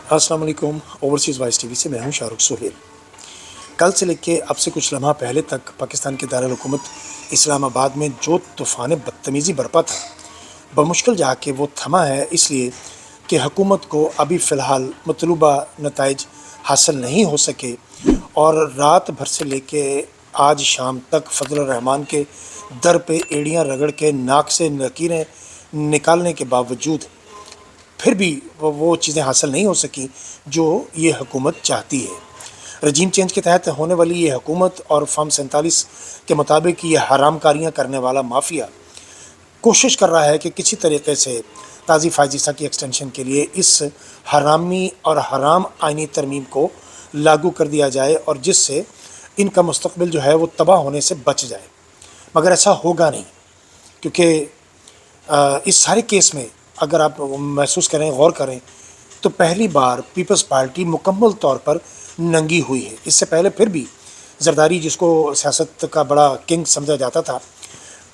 अस्सलाम वालेकुम। Overseas voice TV से मैं हूं शाहरुख सुहेल। कल से लेके अब से कुछ लम्हा पहले तक पाकिस्तान के दारुल हुकूमत इस्लामाबाद में जो तूफ़ान बदतमीज़ी बरपा था, बमुश्किल जाके वो थमा है, इसलिए कि हुकूमत को अभी फ़िलहाल मतलूबा नताइज हासिल नहीं हो सके और रात भर से लेके आज शाम तक फजल रहमान के दर पे एड़ियाँ रगड़ के नाक से लकीरें निकालने के बावजूद फिर भी वो चीज़ें हासिल नहीं हो सकी जो ये हुकूमत चाहती है। रजीम चेंज के तहत होने वाली ये हुकूमत और फॉर्म 47 के मुताबिक ये हराम कारियाँ करने वाला माफिया कोशिश कर रहा है कि किसी तरीके से ताज़ी फायजीसा की एक्सटेंशन के लिए इस हरामी और हराम आइनी तरमीम को लागू कर दिया जाए और जिससे इनका मुस्तकबिल जो है वो तबाह होने से बच जाए। मगर ऐसा होगा नहीं, क्योंकि इस सारे केस में अगर आप महसूस करें, गौर करें, तो पहली बार पीपल्स पार्टी मुकम्मल तौर पर नंगी हुई है। इससे पहले फिर भी जरदारी, जिसको सियासत का बड़ा किंग समझा जाता था,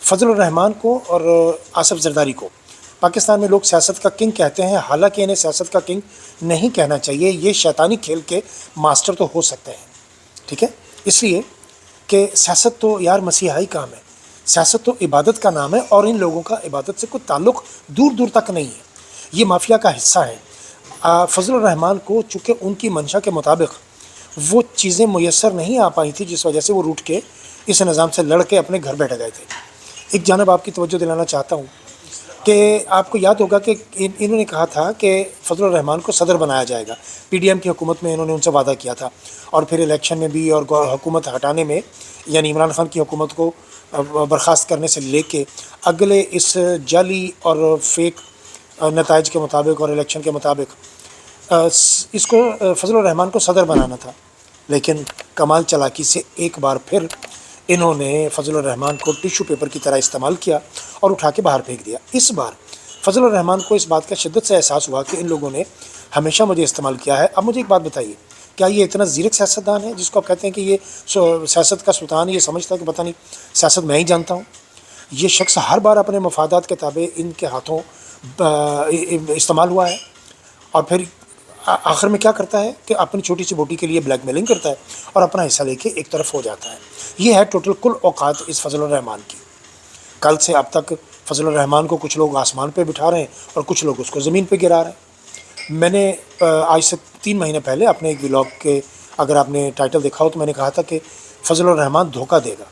फजल रहमान को और आसफ जरदारी को पाकिस्तान में लोग सियासत का किंग कहते हैं। हालांकि इन्हें सियासत का किंग नहीं कहना चाहिए, ये शैतानी खेल के मास्टर तो हो सकते हैं, ठीक है, इसलिए कि सियासत तो यार मसीहाई काम है, सियासत तो इबादत का नाम है और इन लोगों का इबादत से कोई ताल्लुक़ दूर दूर तक नहीं है, ये माफिया का हिस्सा है। फजल रहमान को चूँकि उनकी मंशा के मुताबिक वो चीज़ें मुयस्सर नहीं आ पाई थी, जिस वजह से वो रूठ के इस निज़ाम से लड़ के अपने घर बैठ गए थे। एक जानब आपकी तवज्जो दिलाना चाहता हूँ कि आपको याद होगा कि इन्होंने कहा था कि फजल रहमान को सदर बनाया जाएगा। पीडीएम की हुकूमत में इन्होंने उनसे वादा किया था और फिर इलेक्शन में भी और हुकूमत हटाने में, यानी इमरान खान की हुकूमत को बर्खास्त करने से लेके अगले इस जाली और फेक नताइज के मुताबिक और इलेक्शन के मुताबिक इसको फजल रहमान को सदर बनाना था। लेकिन कमाल चालाकी से एक बार फिर इन्होंने फजल रहमान को टिश्यू पेपर की तरह इस्तेमाल किया और उठा के बाहर फेंक दिया। इस बार फजल रहमान को इस बात का शिद्दत से एहसास हुआ कि इन लोगों ने हमेशा मुझे इस्तेमाल किया है। अब मुझे एक बात बताइए, क्या ये इतना ज़ीरक सियासतदान है जिसको आप कहते हैं कि ये सियासत का सुल्तान, ये समझता है कि पता नहीं सियासत मैं ही जानता हूँ? ये शख्स हर बार अपने मफादात के ताबे इनके हाथों इस्तेमाल हुआ है और फिर आखिर में क्या करता है कि अपनी छोटी सी बोटी के लिए ब्लैकमेलिंग करता है और अपना हिस्सा लेके एक तरफ हो जाता है। ये है टोटल कुल औकात इस फजल रहमान की। कल से अब तक फजल रहमान को कुछ लोग आसमान पे बिठा रहे हैं और कुछ लोग उसको ज़मीन पे गिरा रहे हैं। मैंने आज से 3 महीने पहले अपने एक व्लॉग के, अगर आपने टाइटल देखा हो, तो मैंने कहा था कि फजल रहमान धोखा देगा।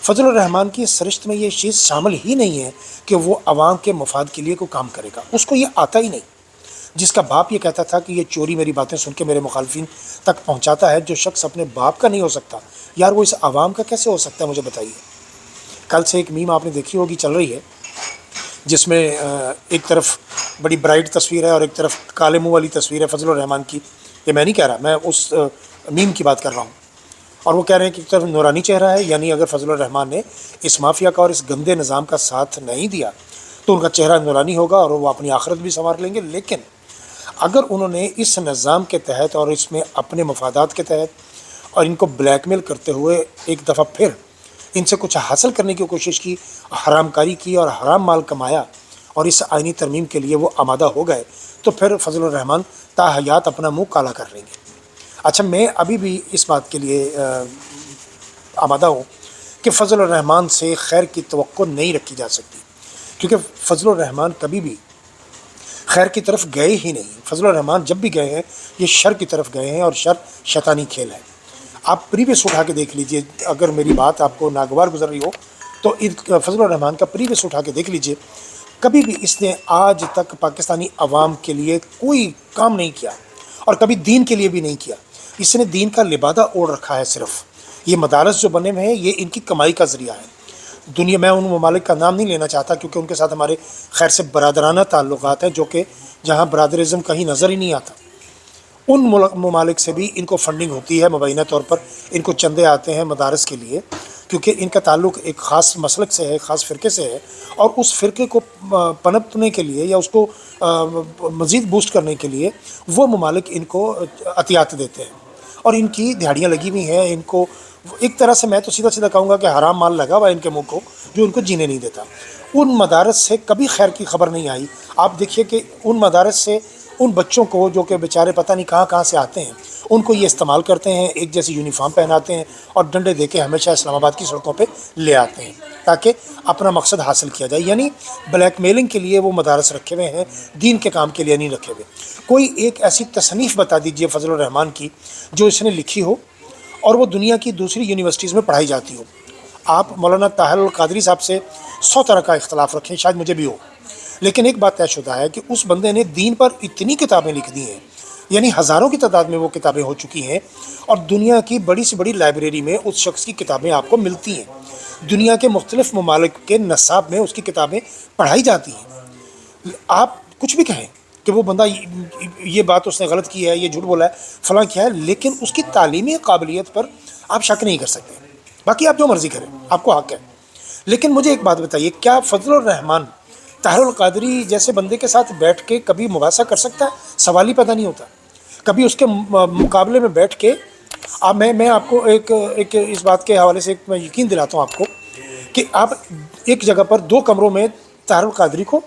फजल रहमान की सरिश्त में ये चीज़ शामिल ही नहीं है कि वो आवाम के मफाद के लिए कोई काम करेगा, उसको ये आता ही नहीं। जिसका बाप ये कहता था कि ये चोरी मेरी बातें सुन के मेरे मुखालफिन तक पहुंचाता है, जो शख्स अपने बाप का नहीं हो सकता, यार वो इस आवाम का कैसे हो सकता है, मुझे बताइए। कल से एक मीम आपने देखी होगी, चल रही है, जिसमें एक तरफ बड़ी ब्राइट तस्वीर है और एक तरफ काले मुँह वाली तस्वीर है फजल रहमान की। ये मैं नहीं कह रहा, मैं उस मीम की बात कर रहा हूँ। और वो कह रहे हैं कि एक तरफ नूरानी चेहरा है, यानी अगर फजल रहमान ने इस माफिया का और इस गंदे निज़ाम का साथ नहीं दिया तो उनका चेहरा नूरानी होगा और वो अपनी आखिरत भी संवार लेंगे। लेकिन अगर उन्होंने इस निज़ाम के तहत और इसमें अपने मफादात के तहत और इनको ब्लैकमेल करते हुए एक दफ़ा फिर इनसे कुछ हासिल करने की कोशिश की, हरामकारी की और हराम माल कमाया और इस आइनी तरमीम के लिए वो आमादा हो गए, तो फिर फजल रहमान ताहयात अपना मुँह काला कर लेंगे। अच्छा, मैं अभी भी इस बात के लिए आमादा हूँ कि फजल रहमान से खैर की तवक्को नहीं रखी जा सकती, क्योंकि फजल रहमान कभी भी खैर की तरफ गए ही नहीं। फजल रहमान जब भी गए हैं ये शर की तरफ गए हैं और शर शैतानी खेल है। आप प्रीवियस उठा के देख लीजिए, अगर मेरी बात आपको नागवार गुजर रही हो तो फजल रहमान का प्रीवियस उठा के देख लीजिए। कभी भी इसने आज तक पाकिस्तानी अवाम के लिए कोई काम नहीं किया और कभी दीन के लिए भी नहीं किया। इसने दीन का लिबादा ओढ़ रखा है। सिर्फ ये मदारस जो बने हुए हैं ये इनकी कमाई का ज़रिया है। दुनिया, मैं उन ममालिक का नाम नहीं लेना चाहता क्योंकि उनके साथ हमारे खैर से बरादराना ताल्लुकात हैं, जो कि जहाँ बरादरिज़म कहीं नज़र ही नहीं आता। उन ममालिक से भी इनको फंडिंग होती है, मुबैना तौर पर इनको चंदे आते हैं मदारस के लिए, क्योंकि इनका ताल्लुक़ एक ख़ास मसलक से है, ख़ास फ़िरके से है और उस फ़िरके को पनपने के लिए या उसको मज़ीद बूस्ट करने के लिए वो ममालिक इनको अतियात देते हैं और इनकी दिहाड़ियाँ लगी हुई हैं। इनको एक तरह से मैं तो सीधा सीधा कहूँगा कि हराम माल लगा हुआ है इनके मुँह को, जो उनको जीने नहीं देता। उन मदारस से कभी खैर की खबर नहीं आई। आप देखिए कि उन मदारस से ان بچوں کو جو کہ بیچارے پتہ نہیں کہاں کہاں سے آتے ہیں، ان کو یہ استعمال کرتے ہیں، ایک جیسی یونیفارم پہناتے ہیں اور ڈنڈے دے کے ہمیشہ اسلام آباد کی سڑکوں پہ لے آتے ہیں تاکہ اپنا مقصد حاصل کیا جائے۔ یعنی بلیک میلنگ کے لیے وہ مدارس رکھے ہوئے ہیں، دین کے کام کے لیے نہیں رکھے ہوئے۔ کوئی ایک ایسی تصنیف بتا دیجئے فضل الرحمان کی جو اس نے لکھی ہو اور وہ دنیا کی دوسری یونیورسٹیز میں پڑھائی جاتی ہو۔ آپ مولانا طاہر القادری صاحب سے 100 طرح کا اختلاف رکھیں، شاید مجھے بھی ہو، لیکن ایک بات طے شدہ ہے کہ اس بندے نے دین پر اتنی کتابیں لکھ دی ہیں، یعنی ہزاروں کی تعداد میں وہ کتابیں ہو چکی ہیں، اور دنیا کی بڑی سے بڑی لائبریری میں اس شخص کی کتابیں آپ کو ملتی ہیں، دنیا کے مختلف ممالک کے نصاب میں اس کی کتابیں پڑھائی جاتی ہیں۔ آپ کچھ بھی کہیں کہ وہ بندہ یہ بات اس نے غلط کی ہے، یہ جھوٹ بولا ہے، فلاں کیا ہے، لیکن اس کی تعلیمی قابلیت پر آپ شک نہیں کر سکتے۔ باقی آپ جو مرضی کریں، آپ کو حق ہے، لیکن مجھے ایک بات بتائیے، کیا فضل الرحمان طاہر القادری جیسے بندے کے ساتھ بیٹھ کے کبھی مباحثہ کر سکتا ہے؟ سوال ہی پیدا نہیں ہوتا۔ کبھی اس کے مقابلے میں بیٹھ کے میں آپ کو ایک اس بات کے حوالے سے میں یقین دلاتا ہوں آپ کو کہ آپ ایک جگہ پر 2 کمروں میں طاہر القادری کو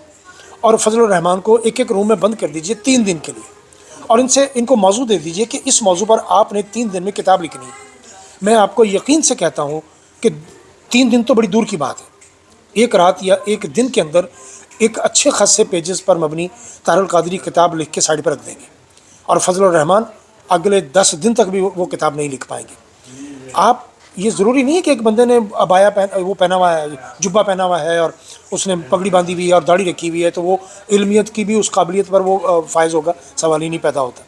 اور فضل الرحمان کو ایک روم میں بند کر دیجئے 3 دن کے لیے، اور ان کو موضوع دے دیجئے کہ اس موضوع پر آپ نے 3 دن میں کتاب لکھنی ہے۔ میں آپ کو یقین سے کہتا ہوں کہ 3 دن تو بڑی دور کی بات ہے، ایک رات یا ایک دن کے اندر ایک اچھے خاصے پیجز پر مبنی طاہر القادری کتاب لکھ کے سائڈ پر رکھ دیں گے، اور فضل الرحمان اگلے 10 دن تک بھی وہ کتاب نہیں لکھ پائیں گے۔ آپ یہ ضروری نہیں ہے کہ ایک بندے نے عبایا پہنا ہوا ہے، جبہ پہنا ہوا ہے اور اس نے پگڑی باندھی ہوئی ہے اور داڑھی رکھی ہوئی ہے تو وہ علمیت کی بھی اس قابلیت پر وہ فائز ہوگا، سوال ہی نہیں پیدا ہوتا۔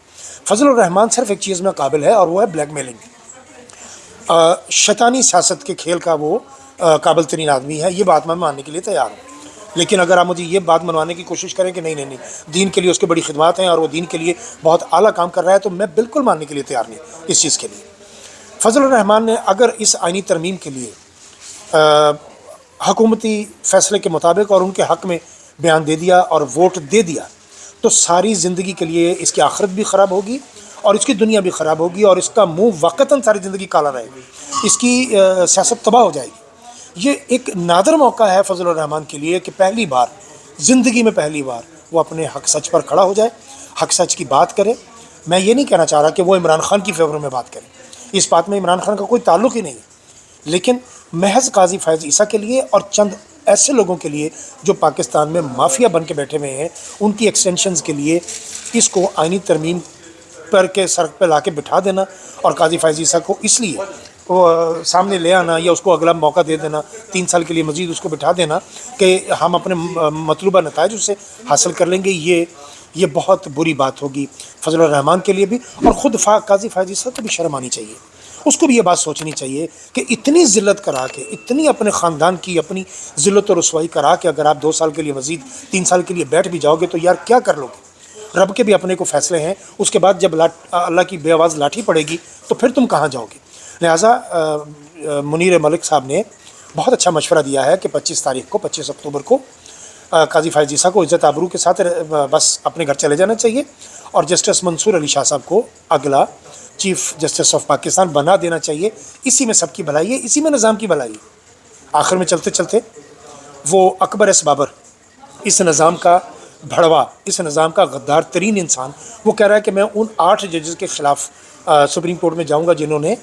فضل الرحمان صرف ایک چیز میں قابل ہے اور وہ ہے بلیک میلنگ، شیطانی سیاست کے کھیل کا وہ قابل ترین آدمی ہے۔ یہ بات میں ماننے کے لیے تیار ہوں، لیکن اگر آپ مجھے یہ بات منوانے کی کوشش کریں کہ نہیں دین کے لیے اس کے بڑی خدمات ہیں اور وہ دین کے لیے بہت اعلیٰ کام کر رہا ہے، تو میں بالکل ماننے کے لیے تیار نہیں اس چیز کے لیے۔ فضل الرحمان نے اگر اس آئینی ترمیم کے لیے حکومتی فیصلے کے مطابق اور ان کے حق میں بیان دے دیا اور ووٹ دے دیا تو ساری زندگی کے لیے اس کی آخرت بھی خراب ہوگی اور اس کی دنیا بھی خراب ہوگی، اور اس کا منہ وقتاً ساری زندگی کالا رہے گا، اس کی سیاست تباہ ہو جائے گی۔ یہ ایک نادر موقع ہے فضل الرحمان کے لیے کہ پہلی بار زندگی میں وہ اپنے حق سچ پر کھڑا ہو جائے، حق سچ کی بات کرے۔ میں یہ نہیں کہنا چاہ رہا کہ وہ عمران خان کی فیور میں بات کرے، اس بات میں عمران خان کا کوئی تعلق ہی نہیں ہے، لیکن محض قاضی فیض عیسیٰ کے لیے اور چند ایسے لوگوں کے لیے جو پاکستان میں مافیا بن کے بیٹھے ہوئے ہیں، ان کی ایکسٹینشنز کے لیے اس کو آئینی ترمیم پر کے سڑک پہ لا کے بٹھا دینا اور قاضی فیض عیسیٰ کو اس لیے وہ سامنے لے آنا یا اس کو اگلا موقع دے دینا، 3 سال کے لیے مزید اس کو بٹھا دینا کہ ہم اپنے مطلوبہ نتائج اس سے حاصل کر لیں گے، یہ بہت بری بات ہوگی فضل الرحمان کے لیے بھی، اور خود قاضی فیض عیسیٰ کو بھی شرم آنی چاہیے، اس کو بھی یہ بات سوچنی چاہیے کہ اتنی ذلت کرا کے، اتنی اپنے خاندان کی اپنی ذلت و رسوائی کرا کے اگر آپ 2 سال کے لیے مزید 3 سال کے لیے بیٹھ بھی جاؤ گے تو یار کیا کر لو گے؟ رب کے بھی اپنے کو فیصلے ہیں، اس کے بعد جب اللہ کی بے آواز لاٹھی پڑے گی تو پھر تم کہاں جاؤ گے؟ لہٰذا منیر ملک صاحب نے بہت اچھا مشورہ دیا ہے کہ 25 اکتوبر کو قاضی فیض عیسیٰ کو عزت آبرو کے ساتھ بس اپنے گھر چلے جانا چاہیے، اور جسٹس منصور علی شاہ صاحب کو اگلا چیف جسٹس آف پاکستان بنا دینا چاہیے۔ اسی میں سب کی بھلائی ہے، اسی میں نظام کی بھلائی ہے۔ آخر میں چلتے چلتے وہ اکبر ایس بابر، اس نظام کا بھڑوا، اس نظام کا غدار ترین انسان، وہ کہہ رہا ہے کہ میں ان 8 ججز کے خلاف سپریم کورٹ میں جاؤں گا جنہوں نے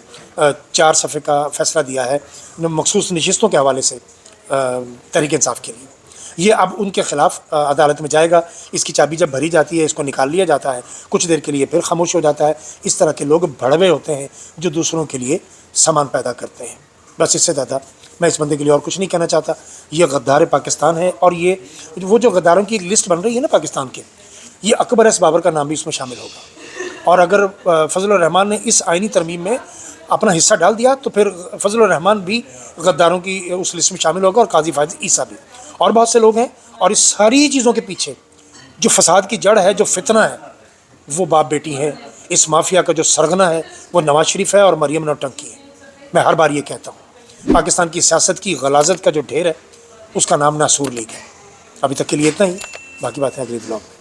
4 صفحے کا فیصلہ دیا ہے مخصوص نشستوں کے حوالے سے تحریک انصاف کے لیے۔ یہ اب ان کے خلاف عدالت میں جائے گا، اس کی چابی جب بھری جاتی ہے اس کو نکال لیا جاتا ہے، کچھ دیر کے لیے پھر خاموش ہو جاتا ہے۔ اس طرح کے لوگ بھڑوے ہوتے ہیں جو دوسروں کے لیے سامان پیدا کرتے ہیں، بس اس سے زیادہ میں اس بندے کے لیے اور کچھ نہیں کہنا چاہتا۔ یہ غدار پاکستان ہے، اور یہ وہ جو غداروں کی ایک لسٹ بن رہی ہے نا پاکستان کے، یہ اکبر ایس بابر کا نام بھی اس میں شامل ہوگا، اور اگر فضل الرحمان نے اس آئینی ترمیم میں اپنا حصہ ڈال دیا تو پھر فضل الرحمان بھی غداروں کی اس لسٹ میں شامل ہوگا، اور قاضی فیض عیسیٰ بھی، اور بہت سے لوگ ہیں۔ اور اس ساری چیزوں کے پیچھے جو فساد کی جڑ ہے، جو فتنہ ہے، وہ باپ بیٹی ہیں۔ اس مافیا کا جو سرغنہ ہے وہ نواز شریف ہے اور مریم نوٹنکی ہے۔ میں ہر بار یہ کہتا ہوں، پاکستان کی سیاست کی غلاظت کا جو ڈھیر ہے اس کا نام ناصور لیگ ہے۔ ابھی تک کے لیے اتنا ہی، باقی باتیں اگلی بلاگ میں۔